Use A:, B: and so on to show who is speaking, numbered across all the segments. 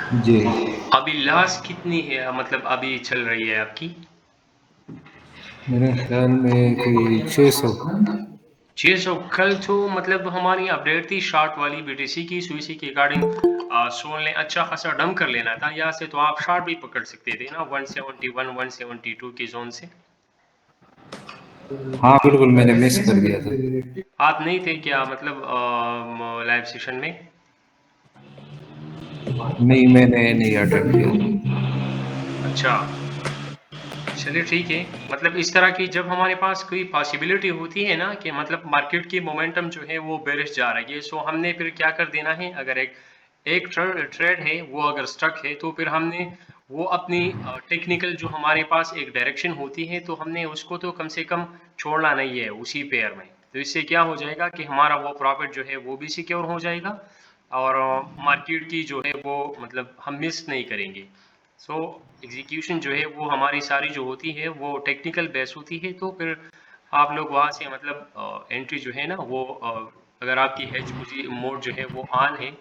A: जी।
B: अभी लॉस कितनी है, मतलब अभी चल रही है आपकी?
A: मेरे ख्याल में कोई 600।
B: 600। कल तो मतलब हमारी अपडेट थी शॉर्ट वाली बीटीसी की, सुई के रिगार्डिंग सोल ने अच्छा खासा डम कर लेना था यहाँ से, तो आप शॉर्ट भी पकड़ सकते थे ना 171 172 के जोन से।
A: हाँ बिल्कुल, मैंने मिस कर दिया था।
B: आप नहीं थे क्या, मतलब लाइव सेशन में?
A: नहीं, मैंने नहीं अटेंड किया था।
B: अच्छा, चलिए ठीक है। मतलब इस तरह की जब हमारे पास कोई पॉसिबिलिटी होती है ना कि मतलब मार्केट की मोमेंटम जो है वो बेरिश जा रही है, सो हमने फिर क्या कर देना है, अगर एक एक ट्रेड है वो अगर स्टक है तो फिर हमने वो अपनी टेक्निकल जो हमारे पास एक डायरेक्शन होती है तो हमने उसको तो कम से कम छोड़ना नहीं है उसी पेयर में। तो इससे क्या हो जाएगा कि हमारा वो प्रॉफिट जो है वो भी सिक्योर हो जाएगा और मार्केट की जो है वो मतलब हम मिस नहीं करेंगे। सो एग्जीक्यूशन जो है वो हमारी सारी जो होती है वो टेक्निकल बेस होती है, तो फिर आप लोग वहाँ से मतलब एंट्री जो है ना वो अगर आपकी हेज मोड जो है वो ऑन है,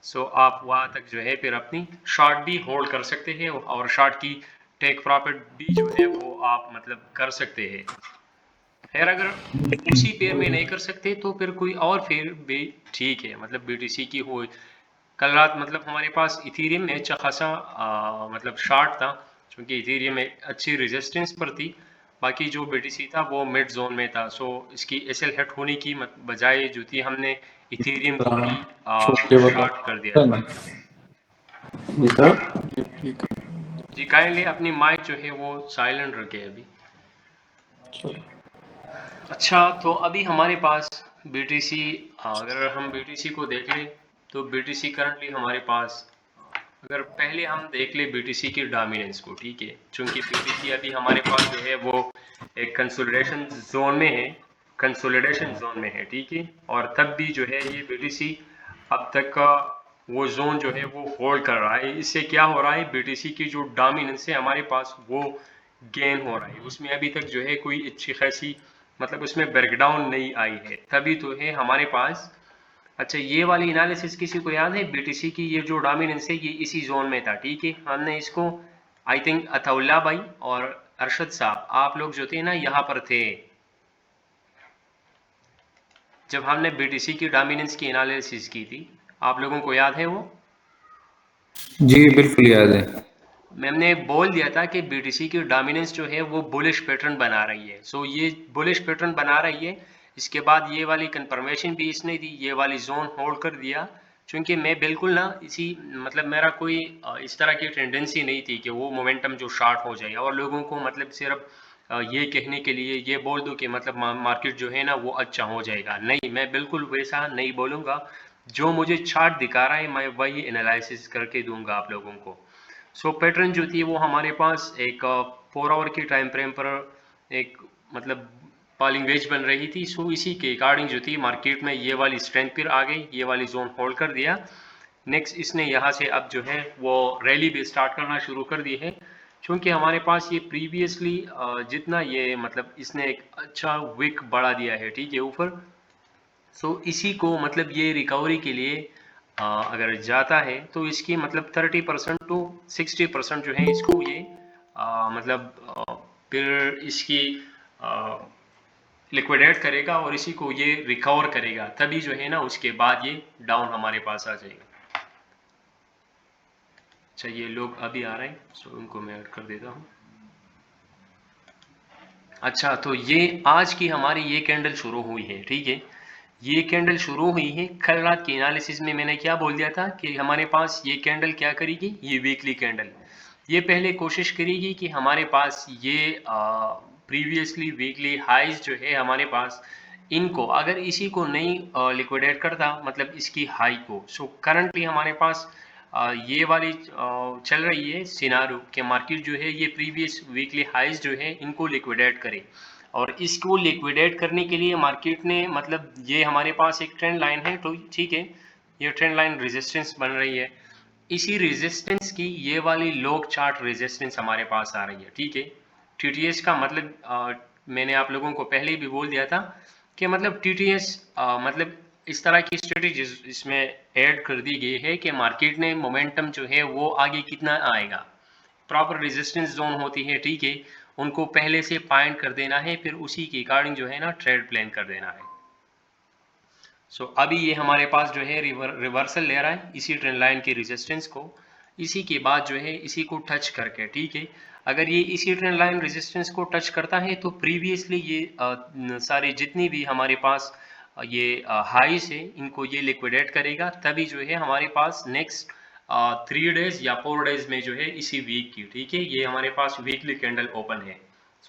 B: सो आप वहाँ तक जो है फिर अपनी शॉर्ट भी होल्ड कर सकते हैं और शॉर्ट की टेक प्रॉफिट भी जो है वो आप मतलब कर सकते हैं। खैर अगर उसी पेयर में नहीं कर सकते तो फिर कोई और पेयर भी ठीक है, मतलब बीटीसी की हो। कल रात मतलब हमारे पास इथेरियम में अच्छा खासा मतलब शॉर्ट था, क्योंकि इथेरियम में अच्छी रेजिस्टेंस पर थी। बाकी जो बीटीसी था वो मिड जोन में था, सो इसकी एसएल हिट होने की बजाय जो थी हमने इथेरियम को ही
A: छोटे वाला
B: शॉर्ट कर दिया
A: है
B: था।
A: ना, बेटा।
B: जी काइंडली अपनी माइक जो है वो साइलेंट रखे अभी। अच्छा, तो अभी हमारे पास बीटीसी, अगर हम बीटीसी को देख लें तो बीटीसी करंटली हमारे पास, अगर पहले हम देख ले बीटीसी की डोमिनेंस को, ठीक है, क्योंकि बीटीसी अभी हमारे पास जो है वो एक कंसोलिडेशन जोन में है, कंसोलिडेशन जोन में है, ठीक है। और तब भी जो है ये बीटीसी अब तक का वो जोन जो है वो होल्ड कर रहा है। इससे क्या हो रहा है, बीटीसी की जो डोमिनेंस है हमारे पास वो गेन हो रहा है, उसमें अभी तक जो है कोई अच्छी खासी मतलब उसमें ब्रेकडाउन नहीं आई है, तभी तो है हमारे पास। अच्छा, ये वाली एनालिसिस किसी को याद है, बीटीसी की ये जो डोमिनेंस है ये इसी जोन में था, ठीक है। हमने इसको आई थिंक अथौल्ला भाई और अरशद साहब आप लोग जो थे ना यहाँ पर थे जब हमने बीटीसी की डोमिनेंस की एनालिसिस की थी, आप लोगों को याद है वो?
A: जी बिल्कुल याद है।
B: मैंने बोल दिया था कि बीटीसी की डोमिनेंस जो है वो बुलिश पैटर्न बना रही है, सो ये बुलिश पैटर्न बना रही है। इसके बाद ये वाली कंफर्मेशन भी इसने दी, ये वाली जोन होल्ड कर दिया। क्योंकि मैं बिल्कुल ना इसी मतलब मेरा कोई इस तरह की टेंडेंसी नहीं थी कि वो मोमेंटम जो शार्ट हो जाए और लोगों को मतलब सिर्फ ये कहने के लिए ये बोल दूं कि मतलब मार्केट जो है ना वो अच्छा हो जाएगा, नहीं, मैं बिल्कुल वैसा नहीं बोलूंगा। जो मुझे चार्ट दिखा रहा है मैं वही एनालिसिस करके दूंगा आप लोगों को। सो पैटर्न जो थी वो हमारे पास एक 4 आवर की टाइम फ्रेम पर एक मतलब फॉलिंग वेज बन रही थी, सो इसी के अकॉर्डिंग जो थी मार्केट में ये वाली स्ट्रेंथ फिर आ गई, ये वाली जोन होल्ड कर दिया। नेक्स्ट इसने यहाँ से अब जो है वो रैली भी स्टार्ट करना शुरू कर दी है, क्योंकि हमारे पास ये प्रीवियसली जितना ये मतलब इसने एक अच्छा विक बढ़ा दिया है, ठीक है, ऊपर। सो इसी को मतलब ये रिकवरी के लिए अगर जाता है तो इसकी मतलब 30% टू 60% जो है इसको ये मतलब फिर इसकी लिक्विडेट करेगा और इसी को ये रिकवर करेगा, तभी जो है ना उसके बाद ये डाउन हमारे पास आ जाएगा। अच्छा, ये लोग अभी आ रहे हैं, सो उनको मैं ऐड कर देता हूँ। अच्छा, तो ये आज की हमारी ये कैंडल शुरू हुई है, ठीक है। ये कैंडल शुरू हुई है, कल रात की एनालिसिस में मैंने क्या बोल दिया था कि हमारे पास ये कैंडल क्या करेगी, ये वीकली कैंडल ये पहले कोशिश करेगी कि हमारे पास ये प्रीवियसली वीकली हाइज जो है हमारे पास, इनको अगर इसी को नहीं लिक्विडेट करता मतलब इसकी हाई को, सो करंटली हमारे पास ये वाली चल रही है सिनारो कि मार्केट जो है ये प्रीवियस वीकली हाइज जो है इनको लिक्विडेट करे। और इसको लिक्विडेट करने के लिए मार्केट ने मतलब ये हमारे पास एक ट्रेंड लाइन है, तो ठीक है, ये ट्रेंड लाइन रेजिस्टेंस बन रही है। इसी रेजिस्टेंस की ये वाली लोग चार्ट रेजिस्टेंस हमारे पास आ रही है, ठीक है। टीटीएस का मतलब मैंने आप लोगों को पहले भी बोल दिया था कि मतलब टीटीएस मतलब इस तरह की स्ट्रेटजीज इसमें ऐड कर दी गई है कि मार्केट ने मोमेंटम जो है वो आगे कितना आएगा, प्रॉपर रेजिस्टेंस जोन होती है, ठीक है, उनको पहले से फाइंड कर देना है, फिर उसी के अकॉर्डिंग जो है ना ट्रेड प्लान कर देना है। सो अभी ये हमारे पास जो है रिवर्सल ले रहा है इसी ट्रेंड लाइन की रेजिस्टेंस को, इसी के बाद जो है इसी को टच करके, ठीक है, अगर ये इसी ट्रेंड लाइन रेजिस्टेंस को टच करता है तो प्रीवियसली ये सारी जितनी भी हमारे पास ये हाईस है इनको ये लिक्विडेट करेगा, तभी जो है हमारे पास नेक्स्ट 3 डेज या 4 डेज में जो है इसी वीक की, ठीक है, ये हमारे पास वीकली कैंडल ओपन है,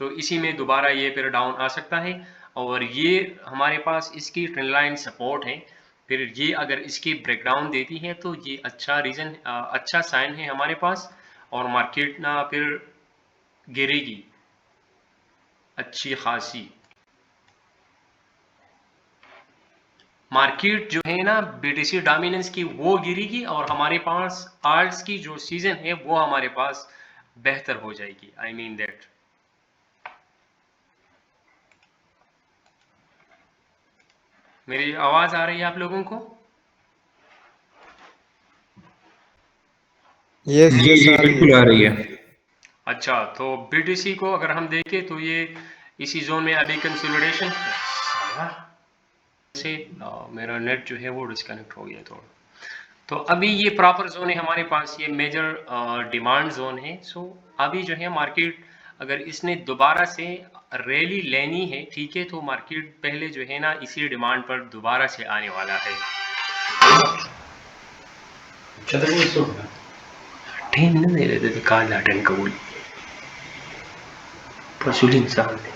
B: सो इसी में दोबारा ये फिर डाउन आ सकता है, और ये हमारे पास इसकी ट्रेंड लाइन सपोर्ट है, फिर ये अगर इसकी ब्रेकडाउन देती है तो ये अच्छा रीजन, अच्छा साइन है हमारे पास, और मार्केट ना फिर गिरेगी अच्छी खासी, मार्केट जो है ना बीटीसी डोमिनेंस की वो गिरेगी, और हमारे पास आल्ट्स की जो सीजन है वो हमारे पास बेहतर हो जाएगी, आई मीन दैट। मेरी आवाज आ रही है आप लोगों को?
C: यस
A: जी
C: यस
A: जी
C: आ रही
A: बिल्कुल आ
C: है।
A: रही है।
B: अच्छा, तो बीटीसी को अगर हम देखें तो ये इसी जोन में अभी कंसोलिडेशन से मेरा नेट जो है वो डिस्कनेक्ट हो गया थोड़ा, तो अभी ये प्रॉपर जोन है हमारे पास, ये मेजर डिमांड जोन है। सो अभी जो है मार्केट अगर इसने दोबारा से रैली लेनी है, ठीक है, तो मार्केट पहले जो है ना इसी डिमांड पर दोबारा से आने वाला है। टेन नहीं दे रहे थे काल लाटन कबूल पशुल इंसान है।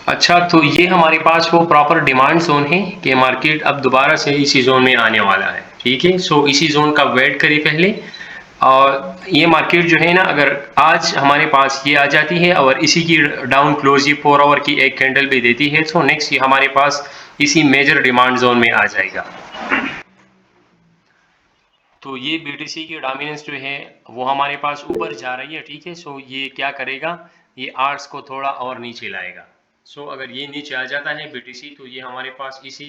B: अच्छा, तो ये हमारे पास वो प्रॉपर डिमांड जोन है कि मार्केट अब दोबारा से इसी जोन में आने वाला है, ठीक है, सो इसी जोन का वेट करिए पहले, और ये मार्केट जो है ना अगर आज हमारे पास ये आ जाती है और इसी की डाउन क्लोज ये 4 आवर की एक कैंडल भी देती है, तो नेक्स्ट ये हमारे पास इसी मेजर डिमांड जोन में आ जाएगा। तो ये बीटीसी की डोमिनेंस जो है वो हमारे पास ऊपर जा रही है, ठीक है, सो ये क्या करेगा, ये आर्ट्स को थोड़ा और नीचे लाएगा। सो अगर ये नीचे आ जाता है बीटीसी तो ये हमारे पास इसी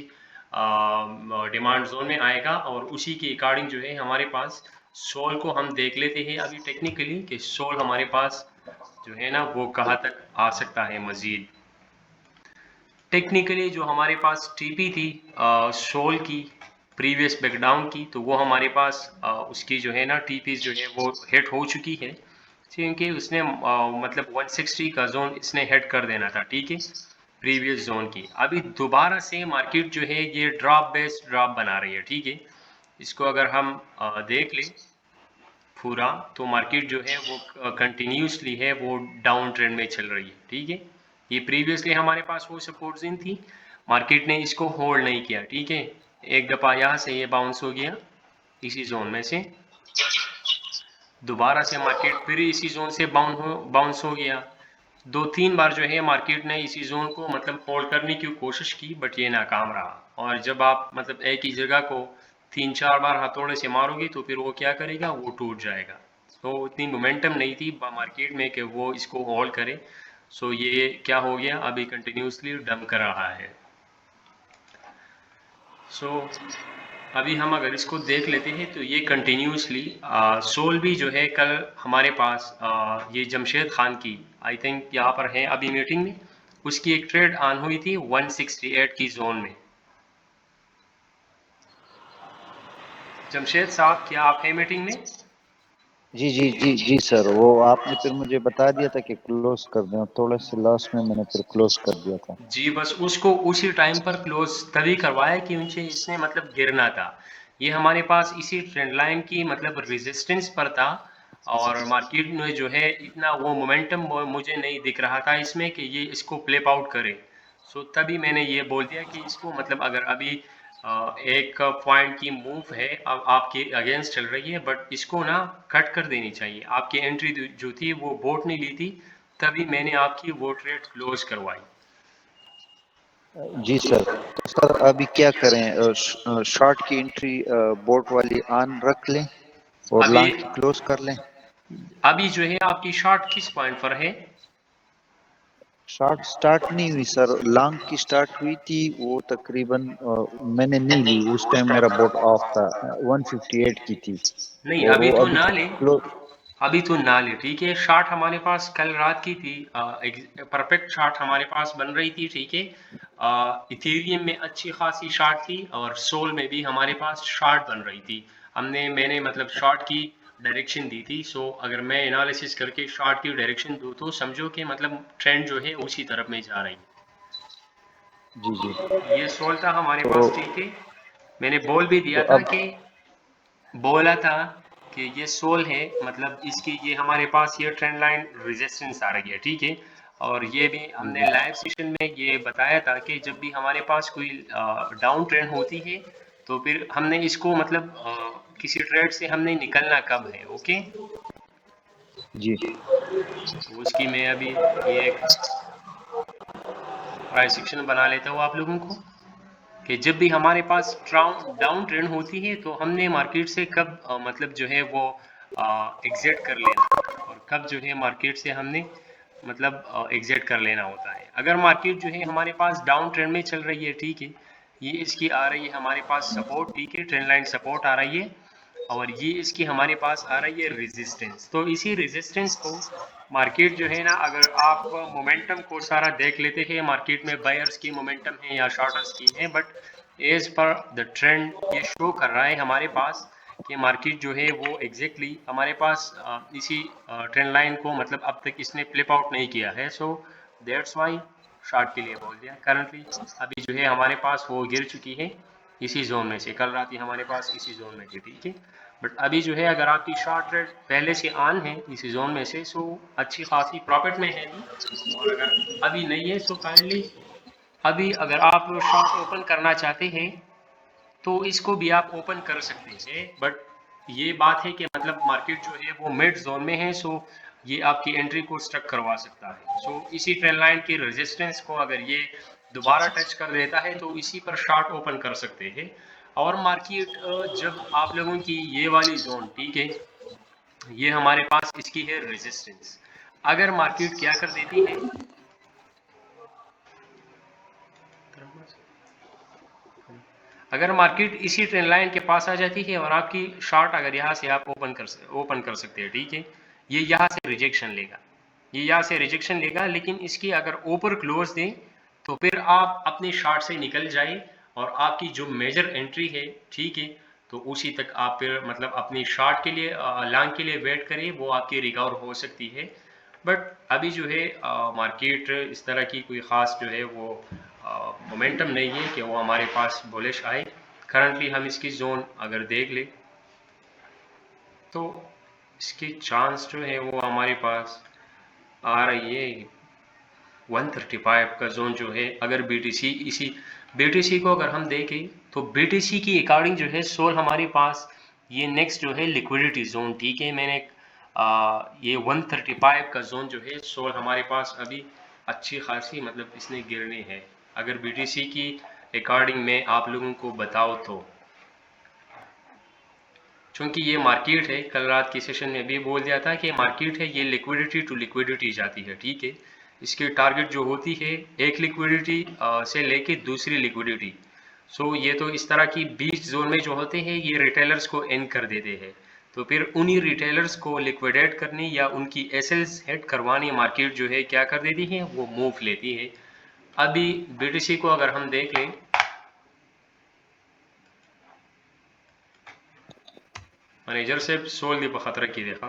B: डिमांड जोन में आएगा, और उसी के अकॉर्डिंग जो है हमारे पास सोल को हम देख लेते हैं अभी टेक्निकली कि सोल हमारे पास जो है ना वो कहाँ तक आ सकता है मजीद। टेक्निकली जो हमारे पास टीपी थी सोल की प्रीवियस बैकडाउन की, तो वो हमारे पास उसकी जो है ना टीपी जो है वो हिट हो चुकी है, क्योंकि उसने मतलब 160 का जोन इसने हिट कर देना था, ठीक है, प्रीवियस जोन की। अभी दोबारा से मार्केट जो है ये ड्रॉप बेस्ड ड्रॉप बना रही है, ठीक है, इसको अगर हम देख लें पूरा, तो मार्केट जो है वो कंटिन्यूसली है वो डाउन ट्रेंड में चल रही है, ठीक है, ये प्रीवियसली हमारे पास वो सपोर्ट जोन थी, मार्केट ने इसको होल्ड नहीं किया, ठीक है, एक दफ़ा यहाँ से ये बाउंस हो गया इसी जोन में से, दोबारा से मार्केट फिर इसी जोन से बाउंस हो गया, 2-3 बार जो है मार्केट ने इसी जोन को मतलब होल्ड करने की कोशिश की, बट ये नाकाम रहा, और जब आप मतलब एक ही जगह को 3-4 बार हथौड़े से मारोगे तो फिर वो क्या करेगा, वो टूट जाएगा, तो इतनी मोमेंटम नहीं थी मार्केट में कि वो इसको होल्ड करे, सो ये क्या हो गया, अभी कंटिन्यूसली डंप कर रहा है। सो अभी हम अगर इसको देख लेते हैं तो ये कंटिन्यूसली सोल भी जो है कल हमारे पास ये जमशेद खान की आई थिंक यहाँ पर है अभी मीटिंग में, उसकी एक ट्रेड ऑन हुई थी 168 की जोन में। जमशेद साहब क्या आप हैं मीटिंग में?
C: जी जी जी जी सर, वो आपने फिर मुझे बता दिया था कि क्लोज कर दें, थोड़े से लास्ट में मैंने फिर क्लोज कर दिया था।
B: जी, बस उसको उसी टाइम पर क्लोज तभी करवाया कि उनसे इसने मतलब गिरना था, ये हमारे पास इसी ट्रेंड लाइन की मतलब रेजिस्टेंस पर था, और मार्केट में जो है इतना वो मोमेंटम मुझे नहीं दिख रहा था इसमें कि ये इसको प्लेप आउट करे, सो तभी मैंने ये बोल दिया कि इसको मतलब अगर अभी एक पॉइंट की मूव है अब आपके अगेंस्ट चल रही है, बट इसको ना कट कर देनी चाहिए, आपकी एंट्री जो थी वो बोट नहीं ली थी, तभी मैंने आपकी वो ट्रेड क्लोज करवाई।
C: जी सर, तो सर अभी क्या करें, शॉर्ट की एंट्री बोट वाली ऑन रख लें और
B: अभी
C: लॉन्ग की क्लोज कर लें?
B: अभी जो है आपकी शॉर्ट किस पॉइंट पर है?
C: शॉर्ट स्टार्ट नहीं हुई सर, लॉन्ग की स्टार्ट हुई थी वो तकरीबन मैंने नहीं ली, उस टाइम मेरा बोट ऑफ था, 158 की थी।
B: नहीं
C: और
B: अभी
C: वो
B: तो
C: अभी
B: ना ले,
C: क्लो
B: अभी तो ना ले, ठीक है। शार्ट हमारे पास कल रात की थी, परफेक्ट शार्ट हमारे पास बन रही थी, ठीक है। इथेरियम में अच्छी खासी शार्ट थी और सोल में भी हमारे पास शार्ट बन रही थी। मैंने मतलब शॉर्ट की डायरेक्शन दी थी। सो अगर मैं एनालिसिस करके शॉर्ट की डायरेक्शन दूँ तो समझो कि मतलब ट्रेंड जो है उसी तरफ में जा रही
C: जी जी।
B: है। ये सोल था हमारे
C: तो
B: पास, ठीक है। मैंने बोल भी
C: तो
B: दिया था
C: अब
B: कि बोला था कि ये सोल है, मतलब इसकी ये हमारे पास ये ट्रेंड लाइन रेजिस्टेंस आ रही है, ठीक है। और ये भी
C: जी
B: हमने
C: जी
B: लाइव सेशन में ये बताया था कि जब भी हमारे पास कोई डाउन ट्रेंड होती है तो फिर हमने इसको मतलब किसी ट्रेड से हमने निकलना कब है, ओके।
C: जी
B: तो उसकी मैं अभी ये एक प्राइस सेक्शन बना लेता हूँ आप लोगों को, कि जब भी हमारे पास डाउन ट्रेंड होती है तो हमने मार्केट से कब मतलब जो है वो एग्जिट कर लेना और कब जो है मार्केट से हमने मतलब एग्जिट कर लेना होता है। अगर मार्केट जो है हमारे पास डाउन ट्रेंड में चल रही है, ठीक है, ये इसकी आ रही है हमारे पास सपोर्ट, ठीक है, ट्रेंड लाइन सपोर्ट आ रही है और ये इसकी हमारे पास आ रही है रेजिस्टेंस। तो इसी रेजिस्टेंस को मार्केट जो है ना, अगर आप मोमेंटम को सारा देख लेते हैं, मार्केट में बायर्स की मोमेंटम है या शॉर्टर्स की है, but as per the trend ये शो कर रहा है हमारे पास कि मार्केट जो है वो एग्जैक्टली हमारे पास इसी ट्रेंड लाइन को मतलब अब तक इसने फ्लिप आउट नहीं किया है। सो दैट्स वाई शॉर्ट के लिए बोल दिया। करंटली अभी जो है हमारे पास वो गिर चुकी है इसी जोन में से, कल रात ही हमारे पास इसी जोन में थी, ठीक है। बट अभी जो है अगर आपकी शॉर्ट ट्रेड पहले से ऑन है इसी जोन में से, सो अच्छी खासी प्रॉफिट में है भी। और अगर अभी नहीं है सो काइंडली अभी अगर आप शॉर्ट ओपन करना चाहते हैं तो इसको भी आप ओपन कर सकते हैं। बट ये बात है कि मतलब मार्केट जो है वो मिड जोन में है, सो ये आपकी एंट्री को स्टक करवा सकता है। सो इसी ट्रेंड लाइन की रेजिस्टेंस को अगर ये दोबारा टच कर देता है तो इसी पर शॉर्ट ओपन कर सकते हैं। और मार्केट जब आप लोगों की ये वाली जोन, ठीक है, ये हमारे पास इसकी है रेजिस्टेंस, अगर मार्केट क्या कर देती है, अगर मार्केट इसी ट्रेंड लाइन के पास आ जाती है और आपकी शॉर्ट अगर यहाँ से आप ओपन कर सकते हैं, ठीक है, ये यहाँ से रिजेक्शन लेगा, ये यहाँ से रिजेक्शन लेगा, लेकिन इसकी अगर ऊपर क्लोज दें तो फिर आप अपने शॉर्ट से निकल जाए और आपकी जो मेजर एंट्री है, ठीक है, तो उसी तक आप फिर मतलब अपनी शॉर्ट के लिए लॉन्ग के लिए वेट करें, वो आपकी रिकवर हो सकती है। बट अभी जो है मार्केट इस तरह की कोई ख़ास जो है वो मोमेंटम नहीं है कि वो हमारे पास बुलिश आए। करंटली हम इसकी जोन अगर देख ले तो इसकी चांस जो है वो हमारे पास आ रही है 135 का जोन जो है। अगर बीटीसी इसी बीटीसी को अगर हम देखें तो बीटीसी की अकॉर्डिंग जो है सोल हमारे पास ये नेक्स्ट जो है लिक्विडिटी जोन, ठीक है। मैंने ये 135 का जोन जो है सोल हमारे पास अभी अच्छी खासी मतलब इसने गिरने हैं। अगर बीटीसी की अकॉर्डिंग मैं आप लोगों को बताऊँ तो, चूंकि ये मार्केट है, कल रात की सेशन में भी बोल दिया था कि मार्केट है, ये लिक्विडिटी टू लिक्विडिटी जाती है, ठीक है। इसकी टारगेट जो होती है एक लिक्विडिटी से लेके दूसरी लिक्विडिटी। सो ये तो इस तरह की बीच जोन में जो होते हैं ये रिटेलर्स को एंड कर देते हैं, तो फिर उन्हीं रिटेलर्स को लिक्विडेट करनी या उनकी एसएल्स हेड करवानी मार्केट जो है क्या कर देती है, वो मूव लेती है। अभी बीटीसी को अगर हम देख लें, मैनेजर से सोल दी बखतरा की देखा।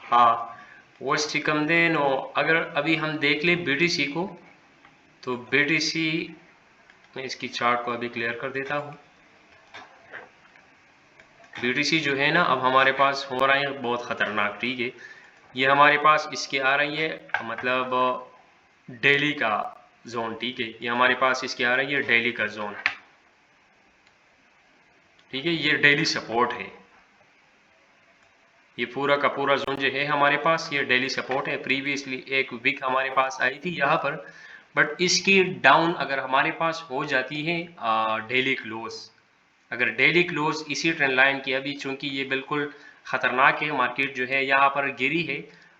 B: हाँ, वो स्टिकम देन अगर अभी हम देख ले बीटीसी को तो बीटीसी मैं इसकी चार्ट को अभी क्लियर कर देता हूँ। बीटीसी जो है ना अब हमारे पास हो रहा है बहुत खतरनाक, ठीक है। ये हमारे पास इसकी आ रही है मतलब डेली का जोन, ठीक है, ये हमारे पास इसकी आ रही है डेली का जोन, ठीक है, ये डेली सपोर्ट है। ये पूरा का पूरा जोन जो है हमारे पास ये डेली सपोर्ट है। प्रीवियसली एक वीक हमारे पास आई थी यहाँ पर, बट इसकी डाउन अगर हमारे पास हो जाती है डेली क्लोज, अगर डेली क्लोज इसी ट्रेंड लाइन की, अभी चूंकि ये बिल्कुल ख़तरनाक है, मार्केट जो है यहाँ पर गिरी है,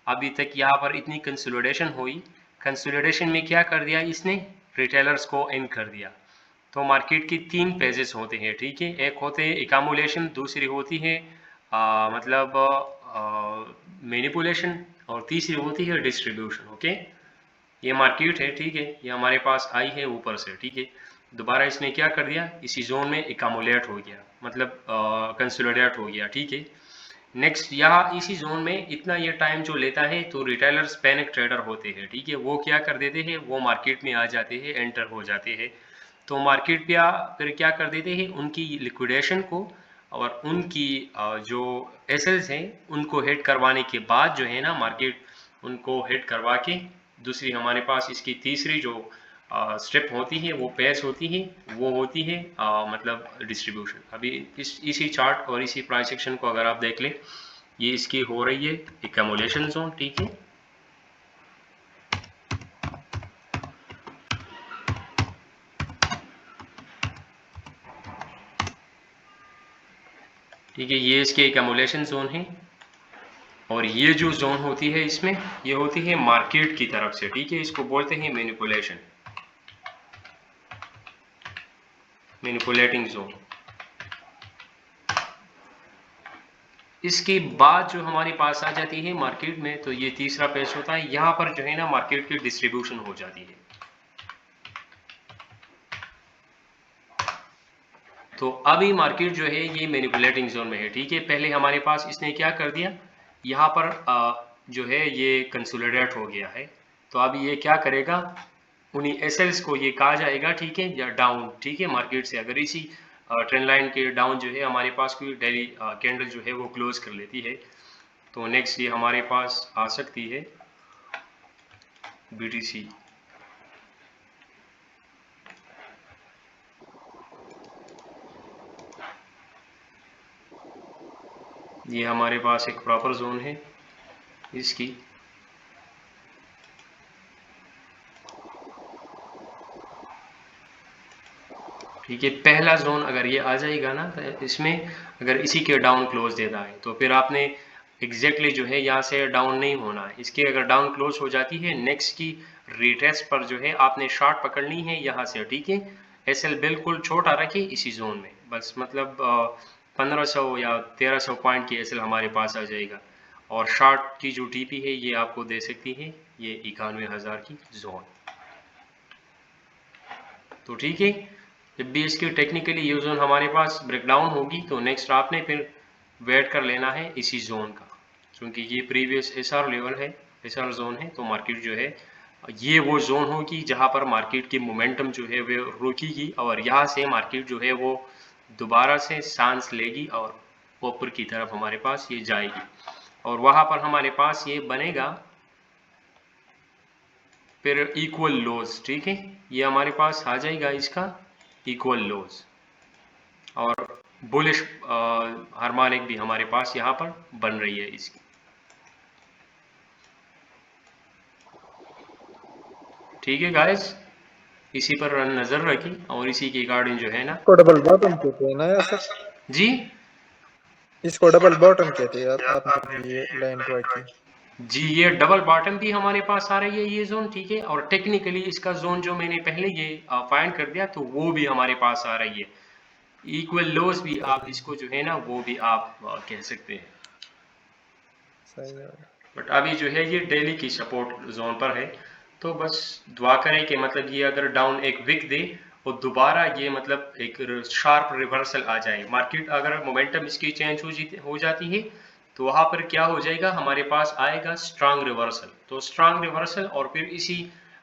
B: अभी तक यहाँ पर इतनी कंसोलिडेशन हुई, कंसोलिडेशन में क्या कर दिया इसने, रिटेलर्स को इन कर दिया। तो मार्केट की 3 फेजेस होते हैं, ठीक है, एक होते हैं एकामुलेशन, दूसरी होती है मतलब मैनिपुलेशन, और तीसरी होती है डिस्ट्रीब्यूशन। ओके, ये मार्केट है, ठीक है, ये हमारे पास आई है ऊपर से, ठीक है, दोबारा इसने क्या कर दिया, इसी जोन में एकामुलेट हो गया, मतलब कंसोलिडेट हो गया, ठीक है। नेक्स्ट यहाँ इसी जोन में इतना ये टाइम जो लेता है, तो रिटेलर्स पैनिक ट्रेडर होते हैं, ठीक है, वो क्या कर देते हैं, वो मार्केट में आ जाते हैं, एंटर हो जाते हैं, तो मार्केट पे फिर क्या कर देते हैं, उनकी लिक्विडेशन को और उनकी जो एसेल्स हैं उनको हिट करवाने के बाद जो है ना, मार्केट उनको हिट करवा के दूसरी हमारे पास इसकी तीसरी जो स्टेप होती है, वो पेस होती है, वो होती है मतलब डिस्ट्रीब्यूशन। अभी इसी चार्ट और इसी प्राइस सेक्शन को अगर आप देख लें, ये इसकी हो रही है एक्यूमुलेशन जोन, ठीक है, ठीक है, ये इसके एक्यूमुलेशन जोन है, और ये जो जोन होती है इसमें, ये होती है मार्केट की तरफ से, ठीक है, इसको बोलते हैं मैनिपुलेशन, मैनिपुलेटिंग जोन। इसके बाद जो हमारे पास आ जाती है मार्केट में, तो ये तीसरा पेज होता है, यहाँ पर जो है ना मार्केट की डिस्ट्रीब्यूशन हो जाती है। तो अभी मार्केट जो है ये मैनिपुलेटिंग जोन में है, ठीक है, पहले हमारे पास इसने क्या कर दिया, यहाँ पर जो है ये कंसोलिडेट हो गया है, तो अभी ये क्या करेगा, उन्हीं एसएल्स को ये कहा जाएगा, ठीक है, या डाउन, ठीक है, मार्केट से अगर इसी ट्रेंड लाइन के डाउन जो है हमारे पास कोई डेली कैंडल जो है वो क्लोज कर लेती है, तो नेक्स्ट ये हमारे पास आ सकती है बीटीसी। ये हमारे पास एक प्रॉपर जोन है इसकी, ठीक है, पहला जोन अगर ये आ जाएगा ना, तो इसमें अगर इसी के डाउन क्लोज देता है, तो फिर आपने एग्जैक्टली जो है यहाँ से डाउन नहीं होना है, इसकी अगर डाउन क्लोज हो जाती है, नेक्स्ट की रिटेस्ट पर जो है आपने शॉर्ट पकड़नी है यहाँ से, ठीक है, एसएल बिल्कुल छोटा रखिए इसी जोन में, बस मतलब 1500 या 1300 पॉइंट की एसएल हमारे पास आ जाएगा, और शॉर्ट की जो टीपी है ये आपको दे सकती है ये 91,000 की जोन। तो ठीक है, जब भी इसकी टेक्निकली ये जोन हमारे पास ब्रेकडाउन होगी, तो नेक्स्ट आपने फिर वेट कर लेना है इसी जोन का, क्योंकि ये प्रीवियस एसआर लेवल है, एसआर जोन है, तो मार्केट जो है ये वो जोन होगी जहां पर मार्केट की मोमेंटम जो है वो रुकेगी, और यहाँ से मार्केट जो है वो दोबारा से सांस लेगी और ऊपर की तरफ हमारे पास ये जाएगी, और वहां पर हमारे पास ये बनेगा फिर इक्वल लोज, ठीक है, ये हमारे पास आ जाएगा इसका इक्वल लोज, और बुलिश हार्मोनिक भी हमारे पास यहाँ पर बन रही है इसकी, ठीक है गाइस, इसी पर नजर रखी, और इसी के अकॉर्डिंग जो है ना,
D: इसको डबल बॉटम कहते हैं ना यार सर,
B: जी
D: इसको डबल बॉटम कहते हैं यार, आपने ये लाइन ड्रा की।
B: जी, ये डबल बॉटम भी हमारे पास आ रही है ये जोन, ठीक है, और टेक्निकली इसका जोन जो मैंने पहले ये फाइंड कर दिया, तो वो भी हमारे पास आ रही है, इक्वल लोज भी आप इसको जो है ना वो भी आप कह सकते हैं,
D: सही है।
B: बट अभी जो है ये डेली की सपोर्ट जोन पर है, तो बस दुआ करें कि मतलब ये अगर डाउन एक विक दे और दोबारा ये मतलब एक शार्प रिवर्सल आ जाए, मार्केट अगर मोमेंटम इसकी चेंज हो जाती है, तो वहां पर क्या हो जाएगा, हमारे पास आएगा स्ट्रांग रिवर्सल, तो स्ट्रांग रिवर्सल और फिर इसी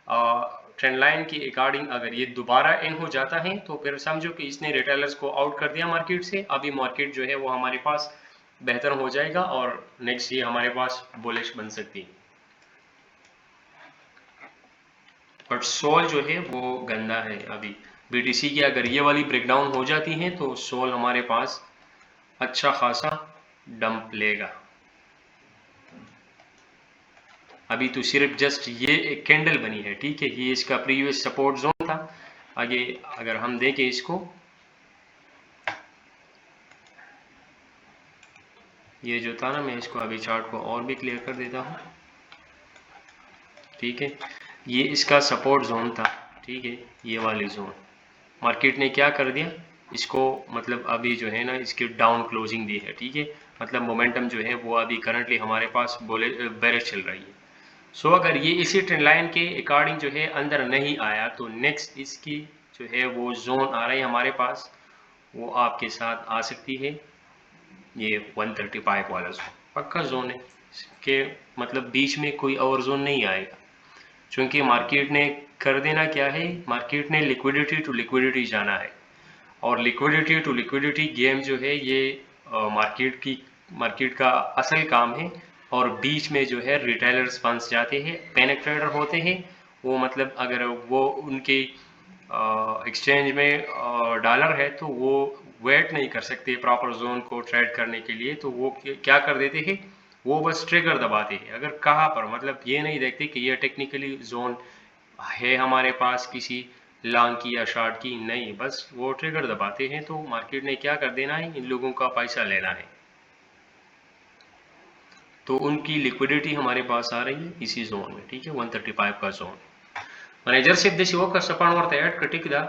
B: ट्रेंड लाइन के अकॉर्डिंग अगर ये दोबारा इन हो जाता है, तो फिर समझो कि इसने रिटेलर्स को आउट कर दिया मार्केट से, अभी मार्केट जो है वो हमारे पास बेहतर हो जाएगा, और नेक्स्ट ये हमारे पास बुलिश बन सकती है, बट सोल जो है वो गंदा है अभी, बीटीसी की अगर ये वाली ब्रेकडाउन हो जाती है, तो सोल हमारे पास अच्छा खासा डंप लेगा, अभी तो सिर्फ जस्ट ये एक कैंडल बनी है, ठीक है, ये इसका प्रीवियस सपोर्ट जोन था, आगे अगर हम देखें इसको, ये जो था ना, मैं इसको अभी चार्ट को और भी क्लियर कर देता हूँ, ठीक है। ये इसका सपोर्ट जोन था, ठीक है, ये वाली जोन मार्केट ने क्या कर दिया, इसको मतलब अभी जो है ना इसकी डाउन क्लोजिंग दी है, ठीक है। मतलब मोमेंटम जो है वो अभी करंटली हमारे पास बेरिश चल रही है। सो अगर ये इसी ट्रेंड लाइन के अकॉर्डिंग जो है अंदर नहीं आया तो नेक्स्ट इसकी जो है वो जोन आ रही है हमारे पास, वो आपके साथ आ सकती है ये 135 वाला जोन, पक्का जोन है इसके, मतलब बीच में कोई और जोन नहीं आएगा, क्योंकि मार्केट ने कर देना क्या है, मार्केट ने लिक्विडिटी टू लिक्विडिटी जाना है, और लिक्विडिटी टू लिक्विडिटी गेम जो है ये मार्केट का असल काम है। और बीच में जो है रिटेलर्स फंस जाते हैं, पैनिक ट्रेडर होते हैं, वो मतलब अगर वो उनके एक्सचेंज में डॉलर है तो वो वेट नहीं कर सकते प्रॉपर जोन को ट्रेड करने के लिए, तो वो क्या कर देते हैं, वो बस ट्रिगर दबाते हैं। अगर कहाँ पर, मतलब ये नहीं देखते कि ये टेक्निकली जोन है हमारे पास किसी लॉन्ग की या शॉर्ट की, नहीं, बस वो ट्रिगर दबाते हैं। तो मार्केट ने क्या कर देना है, इन लोगों का पैसा लेना है, तो उनकी लिक्विडिटी हमारे पास आ रही है इसी जोन में, ठीक है, 135 का zone. Men er zit dus ook als een paar woorden uit kritik da,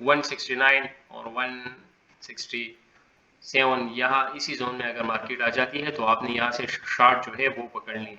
B: 169 और 167 यहाँ इसी जोन में अगर मार्केट आ जाती है तो आपने यहाँ से शॉर्ट जो है वो पकड़नी है.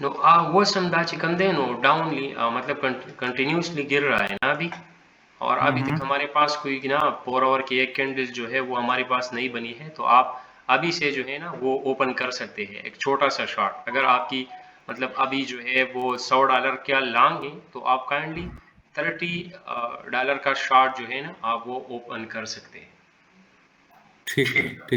B: नो वो समझा चिकन दे नो डाउनली मतलब कंटिन्यूसली गिर रहा है ना अभी, और अभी तक हमारे पास कोई ना 4 आवर की एक कैंडल जो है वो हमारे पास नहीं बनी है, तो आप अभी से जो है ना वो ओपन कर सकते हैं एक छोटा सा शॉर्ट। अगर आपकी मतलब अभी जो है वो $100 क्या लॉन्ग है तो आप काइंडली $30 का शॉर्ट जो है ना आप वो ओपन कर सकते हैं।
A: ठीक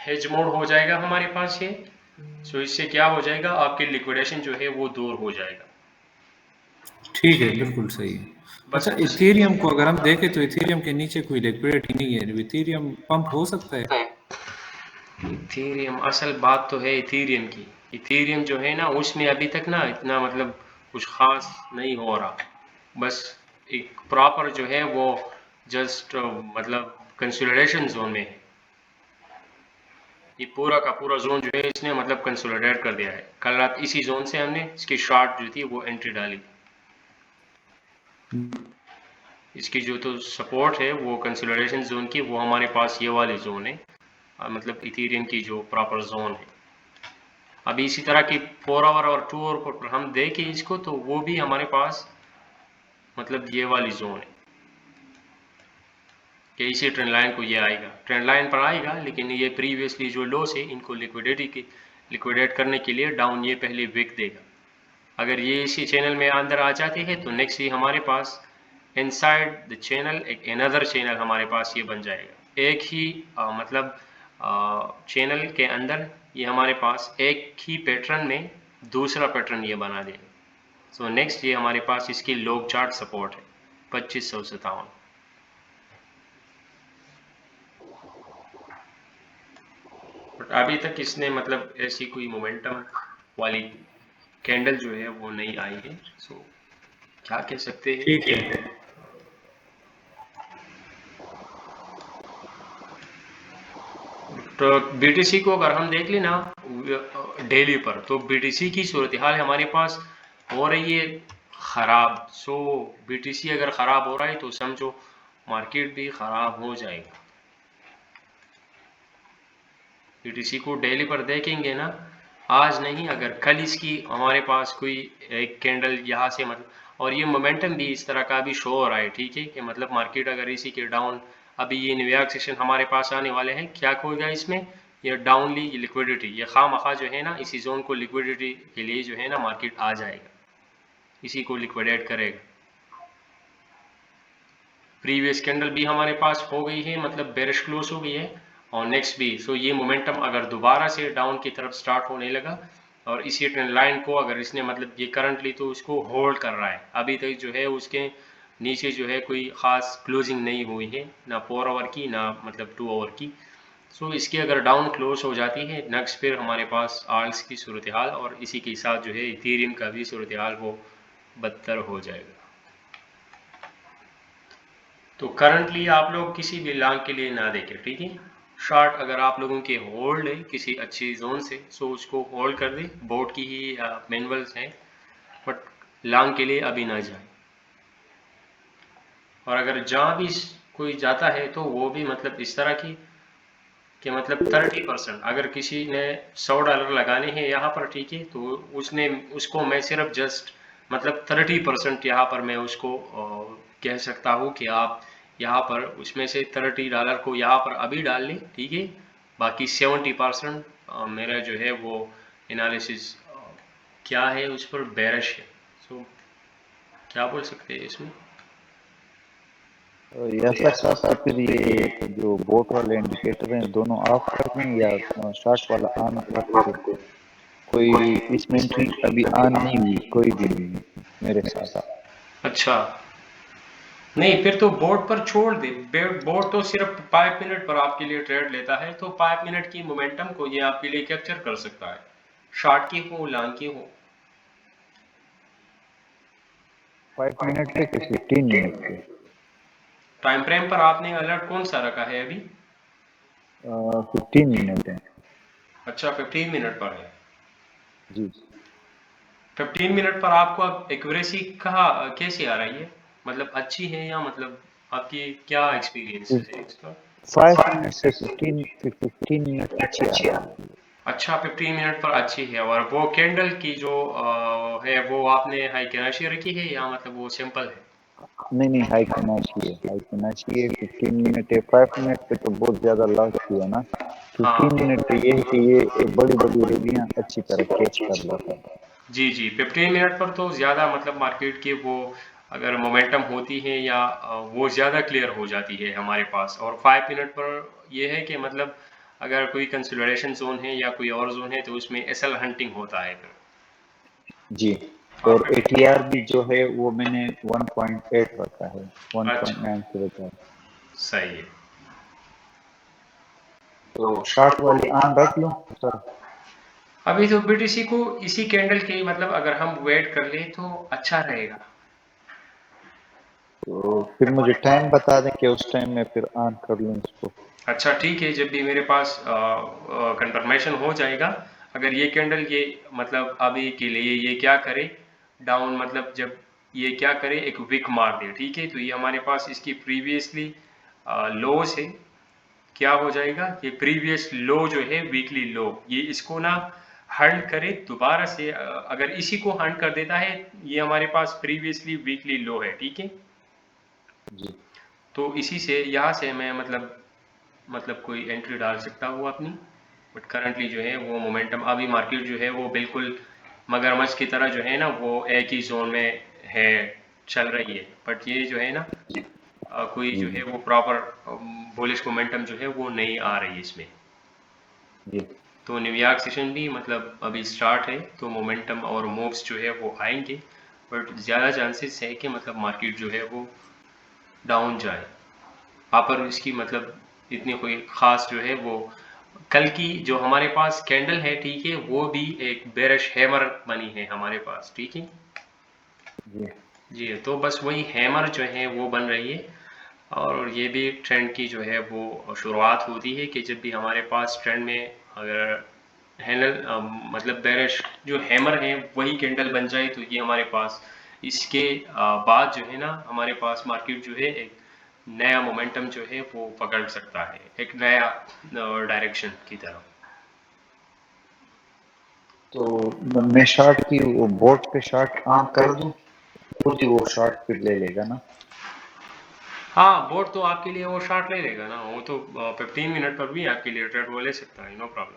B: हेज मोड हो जाएगा हमारे पास ये, सो इससे क्या हो जाएगा, आपकी लिक्विडेशन जो है वो दूर हो जाएगा।
A: ठीक है बिल्कुल सही है। अच्छा इथेरियम को अगर हम देखें तो इथेरियम के नीचे कोई लिक्विडिटी नहीं है, इथेरियम पंप हो सकता है?
B: इथेरियम असल बात तो है इथेरियम की, इथेरियम जो है ना उसमें अभी तक ना इतना मतलब कुछ खास नहीं हो रहा, बस एक प्रॉपर जो है वो जस्ट मतलब कंसोलिडेशन जोन में है। ये पूरा का पूरा जोन जो है इसने मतलब कंसोलिडेट कर दिया है। कल रात इसी जोन से हमने इसकी शॉर्ट जो थी वो एंट्री डाली, इसकी जो तो सपोर्ट है वो कंसोलिडेशन जोन की, वो हमारे पास ये वाली जोन है, मतलब इथेरियम की जो प्रॉपर जोन है। अभी इसी तरह की 4 आवर और 2 आवर पर हम देखें इसको तो वो भी हमारे पास मतलब ये वाली जोन है कि इसी ट्रेंड लाइन को ये आएगा, ट्रेंड लाइन पर आएगा, लेकिन ये प्रीवियसली जो लॉस है इनको लिक्विडेट करने के लिए डाउन ये पहले विक देगा। अगर ये इसी चैनल में अंदर आ जाते हैं तो नेक्स्ट ये हमारे पास इनसाइड द चैनल एक अनदर चैनल हमारे पास ये बन जाएगा, एक ही मतलब चैनल के अंदर ये हमारे पास एक ही पैटर्न में दूसरा पैटर्न ये बना देगा। सो नेक्स्ट ये हमारे पास इसकी लॉग चार्ट सपोर्ट है 2557। बट अभी तक इसने मतलब ऐसी कोई मोमेंटम वाली कैंडल जो है वो नहीं आई है, सो क्या कह सकते हैं।
A: ठीक है
B: तो बीटीसी को अगर हम देख लेना डेली पर, तो बीटीसी की सूरत हाल हमारे पास हो रही है ख़राब। सो बीटीसी अगर ख़राब हो रहा है तो समझो मार्केट भी ख़राब हो जाएगा। बीटीसी को डेली पर देखेंगे ना, आज नहीं अगर कल इसकी हमारे पास कोई एक कैंडल यहाँ से मतलब, और ये मोमेंटम भी इस तरह का भी शो हो रहा है, ठीक है, कि मतलब मार्केट अगर इसी के डाउन, अभी ये न्यूयॉर्क सेशन हमारे पास आने वाले हैं, क्या होगा इसमें, ये डाउनली लिक्विडिटी, ये खामखा जो है ना इसी जोन को लिक्विडिटी के लिए जो है ना मार्केट आ जाएगा, इसी को लिक्विडेट करेगा। प्रीवियस कैंडल भी हमारे पास हो गई है, मतलब बेरिश क्लोज हो गई है, और नेक्स्ट भी। सो ये मोमेंटम अगर दोबारा से डाउन की तरफ स्टार्ट होने लगा और इसी ट्रेंड लाइन को अगर इसने मतलब ये करंटली तो उसको होल्ड कर रहा है, अभी तक जो है उसके नीचे जो है कोई ख़ास क्लोजिंग नहीं हुई है, ना 4 आवर की ना मतलब 2 आवर की। सो इसकी अगर डाउन क्लोज हो जाती है नेक्स्ट फिर हमारे पास आल्ट्स की सूरत हाल और इसी के साथ जो है इथेरियम का भी सूरत हाल वो बदतर हो जाएगा। तो करंटली आप लोग किसी भी लॉन्ग के लिए ना देखें, ठीक है। शॉर्ट अगर आप लोगों के होल्ड है किसी अच्छी जोन से सो उसको होल्ड कर दे, बोर्ड की ही मैनुअल्स हैं, बट लॉन्ग के लिए अभी ना जाए। और अगर जहाँ भी कोई जाता है तो वो भी मतलब इस तरह की कि मतलब 30%, अगर किसी ने $100 लगाने हैं यहाँ पर, ठीक है, तो उसको मैं सिर्फ जस्ट मतलब 30% यहाँ पर मैं उसको कह सकता हूँ कि आप यहाँ पर उसमें से $30 को यहाँ पर अभी डाल लें, ठीक है। बाकी 70% मेरा जो है वो एनालिसिस क्या है उस पर बेरिश है। सो क्या बोल सकते हैं इसमें।
C: ऐसा सर फिर ये जो बोट वाले इंडिकेटर हैं दोनों ऑफ कर दें या शॉर्ट वाला ऑन रख दें? कोई इसमें एंट्री अभी ऑन नहीं हुई कोई भी नहीं मेरे साथ।
B: अच्छा, नहीं फिर तो बोर्ड पर छोड़ दे। बोर्ड तो सिर्फ 5 मिनट पर आपके लिए ट्रेड लेता है, तो 5 मिनट की मोमेंटम को ये आपके लिए कैप्चर कर सकता है, शॉर्ट की हो लॉन्ग की हो।
C: 5 मिनट के 15 मिनट के
B: टाइम फ्रेम पर आपने अलर्ट कौन सा रखा है अभी?
C: 15 मिनट है
B: अच्छा 15 मिनट पर है
C: जी।
B: 15 मिनट पर आपको अब एक्यूरेसी कहाँ कैसी आ रही है, मतलब अच्छी है या मतलब आपकी क्या एक्सपीरियंस है इसका?
C: 5 मिनट से 15 मिनट अच्छी आ रही है।
B: अच्छा 15 मिनट पर अच्छी है। और वो कैंडल की जो है वो आपने हाई कैनाशी रखी है या मतलब वो सिंपल है?
C: नहीं हाई करना चाहिए 15 मिनट है। 5 मिनट पे तो बहुत ज्यादा लॉस किया ना। 15
B: हाँ
C: मिनट पे ये है कि ये बड़ी बड़ी रेलियां अच्छी तरह कैच कर लेता है।
B: जी 15 मिनट पर तो ज़्यादा मतलब मार्केट के वो अगर मोमेंटम होती है या वो ज़्यादा क्लियर हो जाती है हमारे पास। और 5 मिनट पर ये है कि मतलब अगर कोई कंसिडरेशन जोन है या कोई और जोन है तो उसमें एसएल हंटिंग होता है फिर।
C: जी।
B: हाँ
C: और एटीआर भी जो है वो मैंने 1.8 रखा है,
B: अच्छा
C: 1.9 से रखा है।
B: सही है।
C: तो शॉर्ट वाली ऑन रख लूं सर?
B: अभी तो बीटीसी को इसी कैंडल के मतलब अगर हम वेट कर ले तो अच्छा रहेगा।
C: तो फिर मुझे टाइम बता दें कि उस टाइम में फिर ऑन कर लूं इसको।
B: अच्छा ठीक है, जब भी मेरे पास कंफर्मेशन हो जाएगा, अगर ये कैंडल ये मतलब अभी के लिए ये क्या करे डाउन, मतलब जब ये क्या करे एक विक मार दे, ठीक है, तो ये हमारे पास इसकी प्रीवियसली लो से क्या हो जाएगा, ये प्रीवियस लो जो है वीकली लो, ये इसको ना हंट करे दोबारा से। अगर इसी को हंट कर देता है, ये हमारे पास प्रीवियसली वीकली लो है, ठीक है।
C: जी
B: तो इसी से यहाँ से मैं मतलब कोई एंट्री डाल सकता हूँ अपनी। बट करंटली जो है वो मोमेंटम अभी मार्केट जो है वो बिल्कुल मगरमच्छ की तरह जो है ना वो एक ही जोन में है, चल रही है। बट ये जो है ना कोई जो है
C: जी
B: वो प्रॉपर बुलिश मोमेंटम जो है वो नहीं आ रही है इसमें।
C: जी
B: तो न्यूयॉर्क सेशन भी मतलब अभी स्टार्ट है, तो मोमेंटम और मूव्स जो है वो आएंगे, बट ज़्यादा चांसेस है कि मतलब मार्केट जो है वो डाउन जाए। वहाँ पर इसकी मतलब इतनी कोई ख़ास जो है वो कल की जो हमारे पास कैंडल है, ठीक है, वो भी एक बेरिश हैमर बनी है हमारे पास, ठीक है
C: जी
B: जी। तो बस वही हैमर जो है वो बन रही है। और ये भी ट्रेंड की जो है वो शुरुआत होती है कि जब भी हमारे पास ट्रेंड में अगर हैंडल मतलब बेरिश जो हैमर है वही कैंडल बन जाए, तो ये हमारे पास इसके बाद जो है ना हमारे पास मार्केट जो है एक नया मोमेंटम जो है वो पकड़ सकता है, एक नया डायरेक्शन की तरफ।
C: तो मैं शॉर्ट की वो बोट पे शॉर्ट ऑन कर दूं? खुद ही वो शॉर्ट फिर ले लेगा ना?
B: हाँ बोर्ड तो आपके लिए वो शॉर्ट ले लेगा ना, वो तो 15 मिनट पर भी आपके लिए ट्रेड वो ले सकता है, नो प्रॉब्लम।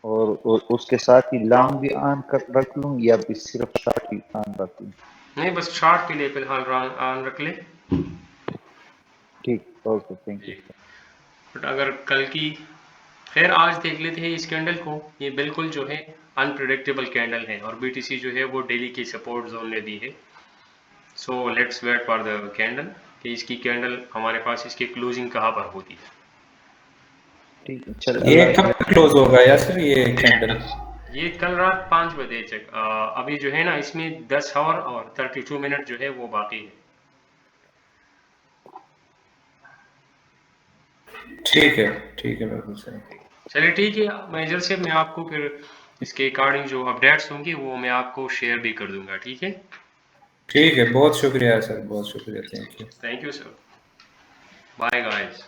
C: और उसके साथ ही लॉन्ग भी ऑन कर रख लूं या भी सिर्फ शॉर्ट ही ऑन रख लूं?
B: नहीं बस शॉर्ट के लिए फिलहाल ऑन रख ले।
C: ठीक, ओके, थैंक यू।
B: जी बट अगर कल की खैर आज देख लेते हैं इस कैंडल को, ये बिल्कुल जो है अनप्रिडिक्टेबल कैंडल है और बीटीसी जो है वो डेली की सपोर्ट जोन में भी है। So let's wait for the candle कि इसकी कैंडल हमारे पास इसकी क्लोजिंग कहाँ पर होती है।
C: ठीक है, चल
A: ये
C: अल्लाह
A: कब क्लोज होगा यासर ये कैंडल?
B: ये कल रात 5 बजे चेक अभी जो है ना इसमें 10 आवर और 32 मिनट जो है वो बाकी है।
A: ठीक है बिल्कुल सही।
B: चलिए ठीक है, मैनेजर से मैं आपको फिर इसके अकॉर्डिंग जो अपडेट्स होंगी वो मैं आपको शेयर भी कर दूंगा। ठीक है,
A: ठीक है, बहुत शुक्रिया सर, बहुत शुक्रिया, thank you.
B: Thank you sir, bye guys.